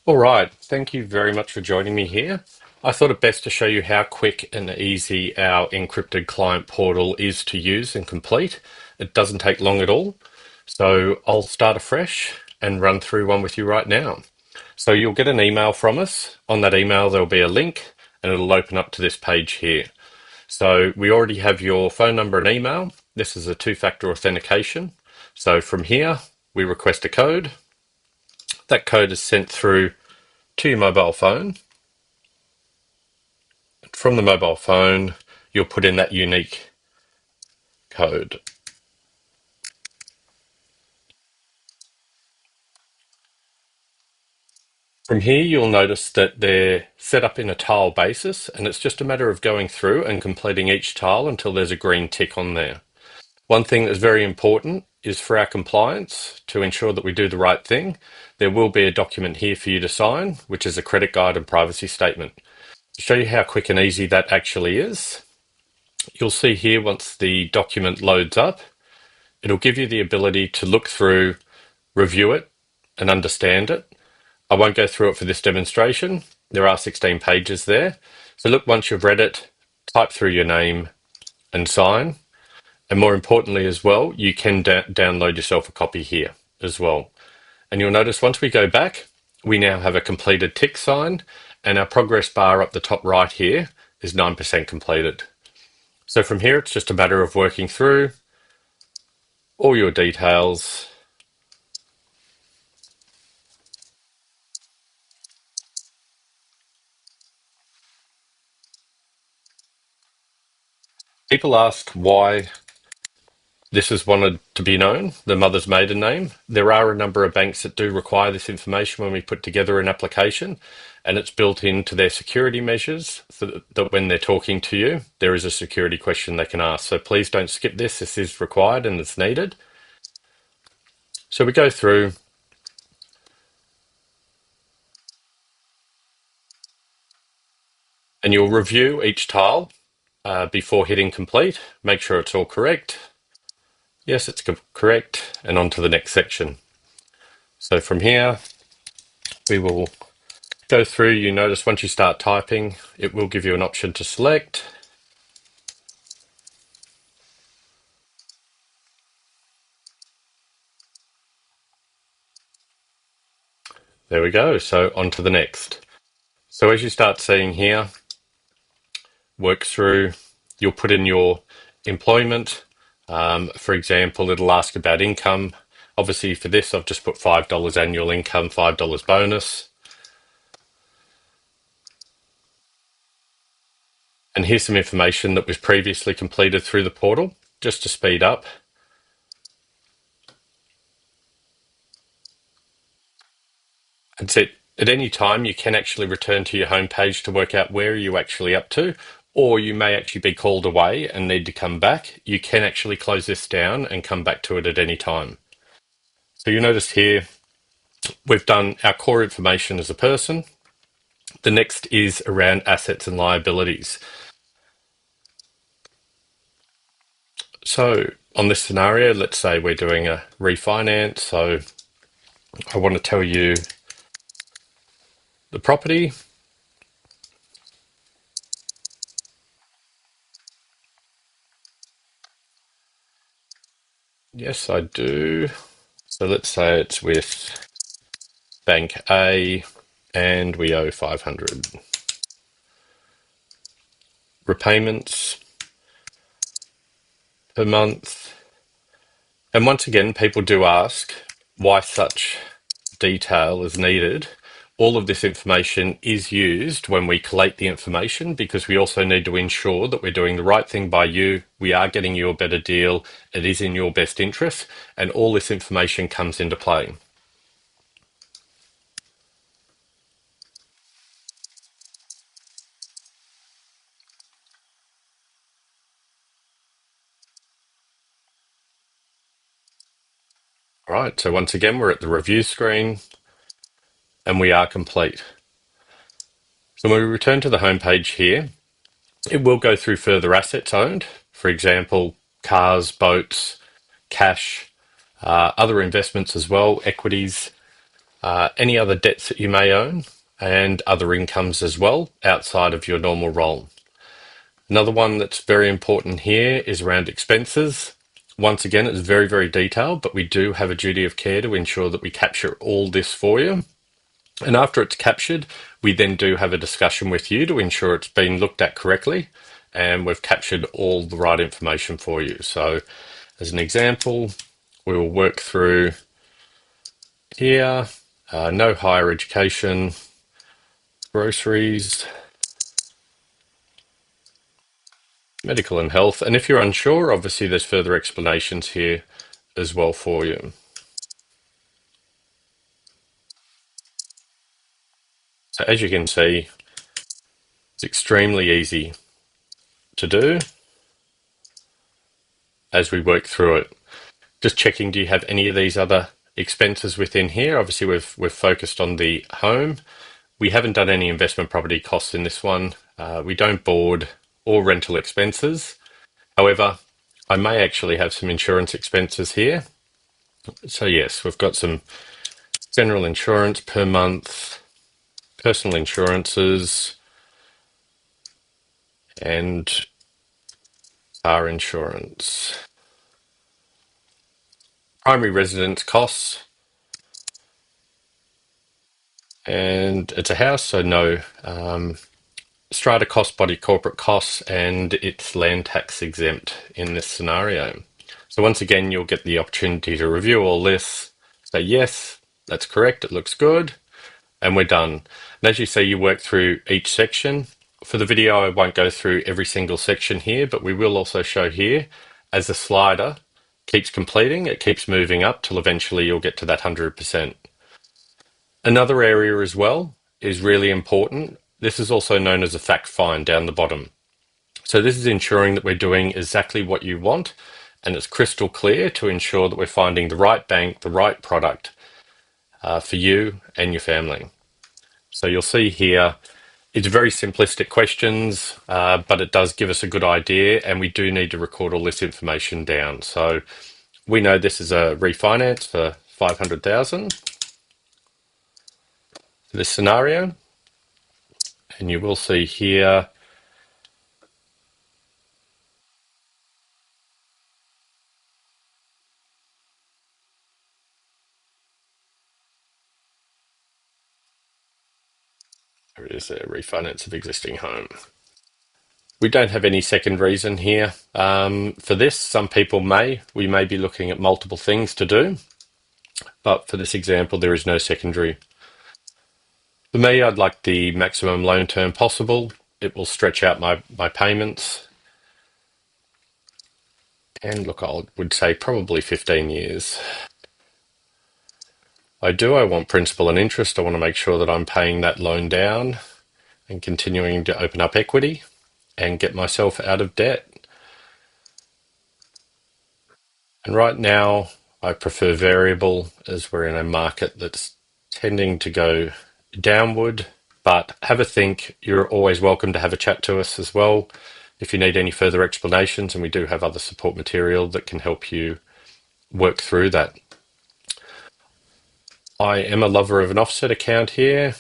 All right, thank you very much for joining me here. I thought it best to show you how quick and easy our encrypted client portal is to use and complete. It doesn't take long at all. So I'll start afresh and run through one with you right now. So you'll get an email from us. On that email, there'll be a link and it'll open up to this page here. So we already have your phone number and email. This is a two-factor authentication. So from here, we request a code. That code is sent through to your mobile phone. From the mobile phone, you'll put in that unique code. From here, you'll notice that they're set up in a tile basis, and it's just a matter of going through and completing each tile until there's a green tick on there. One thing that's very important is for our compliance, to ensure that we do the right thing, there will be a document here for you to sign, which is a credit guide and privacy statement. To show you how quick and easy that actually is, you'll see here once the document loads up, it'll give you the ability to look through, review it, and understand it. I won't go through it for this demonstration. There are 16 pages there. So look, once you've read it, type through your name and sign. And more importantly as well, you can download yourself a copy here as well. And you'll notice once we go back, we now have a completed tick sign, and our progress bar up the top right here is 9% completed. So from here, it's just a matter of working through all your details. People ask why this is wanted to be known, the mother's maiden name. There are a number of banks that do require this information when we put together an application, and it's built into their security measures so that when they're talking to you, there is a security question they can ask. So please don't skip this. This is required and it's needed. So we go through and you'll review each tile before hitting complete. Make sure it's all correct. Yes, it's correct. And on to the next section. So from here, we will go through. You notice once you start typing, it will give you an option to select. There we go. So on to the next. So as you start seeing here, work through, you'll put in your employment. For example, it'll ask about income. Obviously for this, I've just put $5 annual income, $5 bonus. And here's some information that was previously completed through the portal, just to speed up. That's it. At any time, you can actually return to your home page to work out where you're actually up to, or you may actually be called away and need to come back. You can actually close this down and come back to it at any time. So you notice here, we've done our core information as a person. The next is around assets and liabilities. So on this scenario, let's say we're doing a refinance. So I want to tell you the property. Yes, I do. So let's say it's with Bank A and we owe 500. Repayments per month. And once again, people do ask why such detail is needed. All of this information is used when we collate the information because we also need to ensure that we're doing the right thing by you. We are getting you a better deal. It is in your best interest. And all this information comes into play. All right, so once again, we're at the review screen and we are complete. So when we return to the home page here, it will go through further assets owned, for example, cars, boats, cash, other investments as well, equities. any other debts that you may own, and other incomes as well outside of your normal role. Another one that's very important here is around expenses. Once again, it's very, very detailed, but we do have a duty of care to ensure that we capture all this for you. And after it's captured, we then do have a discussion with you to ensure it's been looked at correctly and we've captured all the right information for you. So as an example, we will work through here, no higher education, groceries, medical and health. And if you're unsure, obviously there's further explanations here as well for you. So as you can see, it's extremely easy to do as we work through it. Just checking, do you have any of these other expenses within here? Obviously we've focused on the home. We haven't done any investment property costs in this one. We don't board or rental expenses. However, I may actually have some insurance expenses here. So yes, we've got some general insurance per month, personal insurances, and car insurance. Primary residence costs, and it's a house, so no strata cost, body corporate costs, and it's land tax exempt in this scenario. So once again, you'll get the opportunity to review all this, say yes, that's correct, it looks good, and we're done. And as you see, you work through each section. For the video, I won't go through every single section here, but we will also show here as the slider keeps completing, it keeps moving up till eventually you'll get to that 100%. Another area as well is really important. This is also known as a fact find down the bottom. So this is ensuring that we're doing exactly what you want and it's crystal clear to ensure that we're finding the right bank, the right product for you and your family. So you'll see here, it's very simplistic questions, but it does give us a good idea and we do need to record all this information down. So we know this is a refinance for 500,000 for this scenario. And you will see here, there it is, a refinance of existing home. We don't have any second reason here for this. Some people we may be looking at multiple things to do, but for this example, there is no secondary. For me, I'd like the maximum loan term possible. It will stretch out my payments. And look, I would say probably 15 years. I want principal and interest. I want to make sure that I'm paying that loan down and continuing to open up equity and get myself out of debt. And right now, I prefer variable as we're in a market that's tending to go downward. But have a think. You're always welcome to have a chat to us as well if you need any further explanations, and we do have other support material that can help you work through that. I am a lover of an offset account here.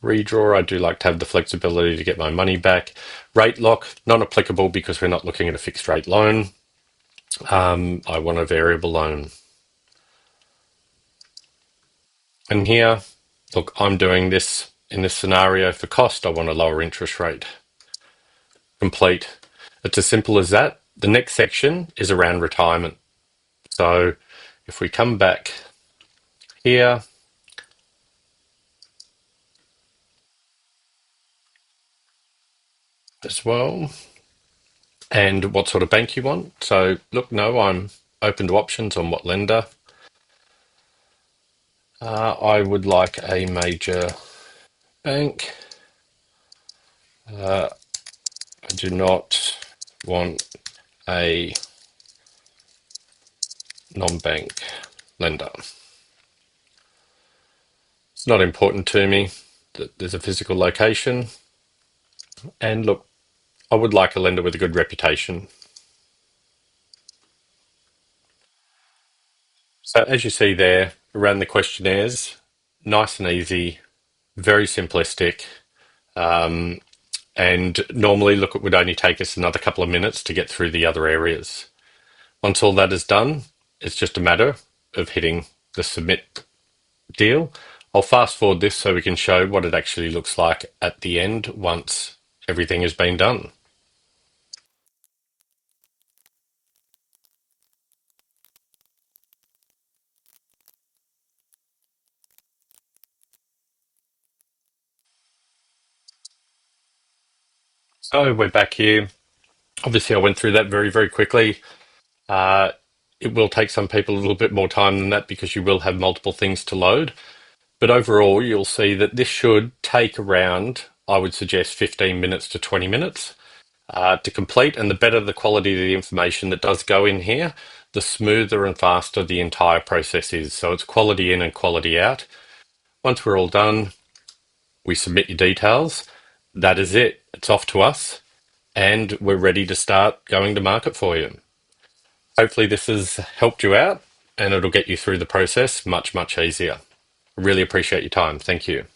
Redraw, I do like to have the flexibility to get my money back. Rate lock, not applicable because we're not looking at a fixed rate loan. I want a variable loan. And here, look, I'm doing this in this scenario for cost. I want a lower interest rate. Complete. It's as simple as that. The next section is around retirement. So if we come back here, as well, and what sort of bank you want. So look, no, I'm open to options on what lender. I would like a major bank. I do not want a non-bank lender. It's not important to me that there's a physical location. And look, I would like a lender with a good reputation. So as you see there, around the questionnaires, nice and easy, very simplistic. Um, and normally, look, it would only take us another couple of minutes to get through the other areas. Once all that is done, it's just a matter of hitting the submit deal. I'll fast forward this so we can show what it actually looks like at the end once everything has been done. So we're back here. Obviously, I went through that very, very quickly. Uh, it will take some people a little bit more time than that because you will have multiple things to load. But overall, you'll see that this should take around, I would suggest, 15 minutes to 20 minutes to complete. And the better the quality of the information that does go in here, the smoother and faster the entire process is. So it's quality in and quality out. Once we're all done, we submit your details. That is it. It's off to us. And we're ready to start going to market for you. Hopefully, this has helped you out and it'll get you through the process much, much easier. I really appreciate your time. Thank you.